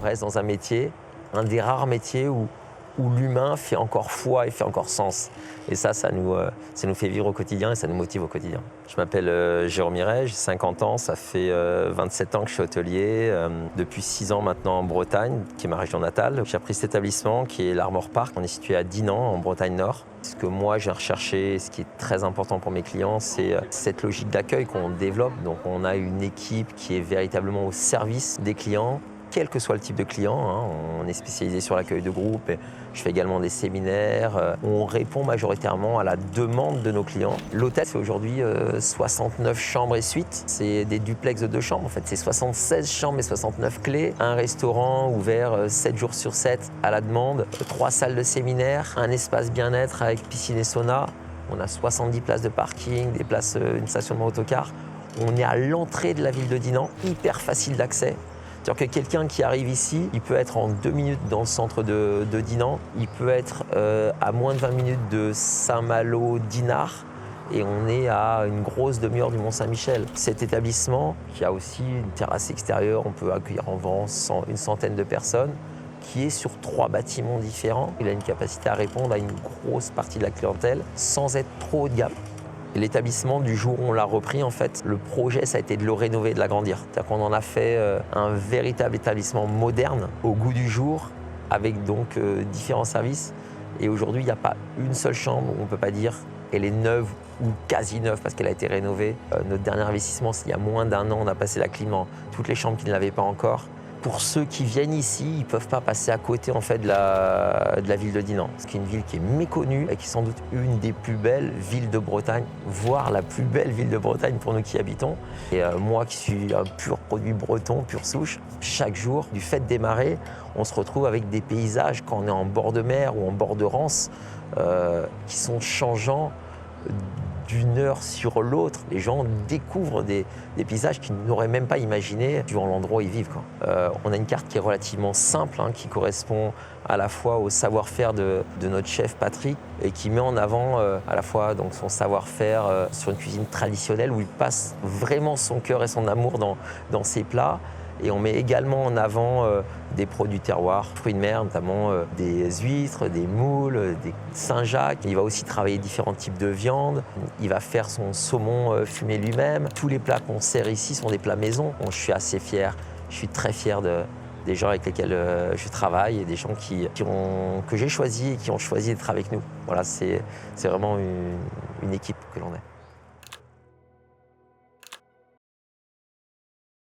reste dans un métier, un des rares métiers où l'humain fait encore foi et fait encore sens. Et ça nous fait vivre au quotidien et ça nous motive au quotidien. Je m'appelle Jérôme Miret, j'ai 50 ans, ça fait 27 ans que je suis hôtelier, depuis 6 ans maintenant en Bretagne, qui est ma région natale. J'ai repris cet établissement qui est l'Armor Park, on est situé à Dinan, en Bretagne Nord. Ce que moi j'ai recherché, ce qui est très important pour mes clients, c'est cette logique d'accueil qu'on développe. Donc on a une équipe qui est véritablement au service des clients, quel que soit le type de client, hein. On est spécialisé sur l'accueil de groupe, et je fais également des séminaires. On répond majoritairement à la demande de nos clients. L'hôtel, c'est aujourd'hui 69 chambres et suites. C'est des duplex de 2 chambres, en fait. C'est 76 chambres et 69 clés. Un restaurant ouvert 7 jours sur 7 à la demande. 3 salles de séminaire, un espace bien-être avec piscine et sauna. On a 70 places de parking, des places, une stationnement autocar. On est à l'entrée de la ville de Dinan, hyper facile d'accès. C'est-à-dire que quelqu'un qui arrive ici, il peut être en 2 minutes dans le centre de Dinan, il peut être à moins de 20 minutes de Saint-Malo, Dinard, et on est à une grosse demi-heure du Mont-Saint-Michel. Cet établissement, qui a aussi une terrasse extérieure, on peut accueillir en vent une centaine de personnes, qui est sur 3 bâtiments différents. Il a une capacité à répondre à une grosse partie de la clientèle sans être trop haut de gamme. Et l'établissement, du jour où on l'a repris, en fait, le projet, ça a été de le rénover et de l'agrandir. C'est-à-dire qu'on en a fait un véritable établissement moderne, au goût du jour, avec donc différents services. Et aujourd'hui, il n'y a pas une seule chambre où on ne peut pas dire qu'elle est neuve ou quasi neuve parce qu'elle a été rénovée. Notre dernier investissement, c'est il y a moins d'1 an, on a passé la clim dans toutes les chambres qui ne l'avaient pas encore. Pour ceux qui viennent ici, ils ne peuvent pas passer à côté en fait, de la ville de Dinan. C'est une ville qui est méconnue et qui est sans doute une des plus belles villes de Bretagne, voire la plus belle ville de Bretagne pour nous qui y habitons. Et moi qui suis un pur produit breton, pure souche, chaque jour, du fait des marées, on se retrouve avec des paysages quand on est en bord de mer ou en bord de Rance qui sont changeants d'une heure sur l'autre. Les gens découvrent des paysages qu'ils n'auraient même pas imaginé suivant l'endroit où ils vivent, quoi. On a une carte qui est relativement simple, hein, qui correspond à la fois au savoir-faire de notre chef Patrick et qui met en avant à la fois donc, son savoir-faire sur une cuisine traditionnelle où il passe vraiment son cœur et son amour dans ses plats. Et on met également en avant des produits terroirs, fruits de mer, notamment des huîtres, des moules, des Saint-Jacques. Il va aussi travailler différents types de viande. Il va faire son saumon fumé lui-même. Tous les plats qu'on sert ici sont des plats maison. Bon, je suis assez fier, je suis très fier des gens avec lesquels je travaille et des gens que j'ai choisis et qui ont choisi d'être avec nous. Voilà, c'est vraiment une équipe que l'on est.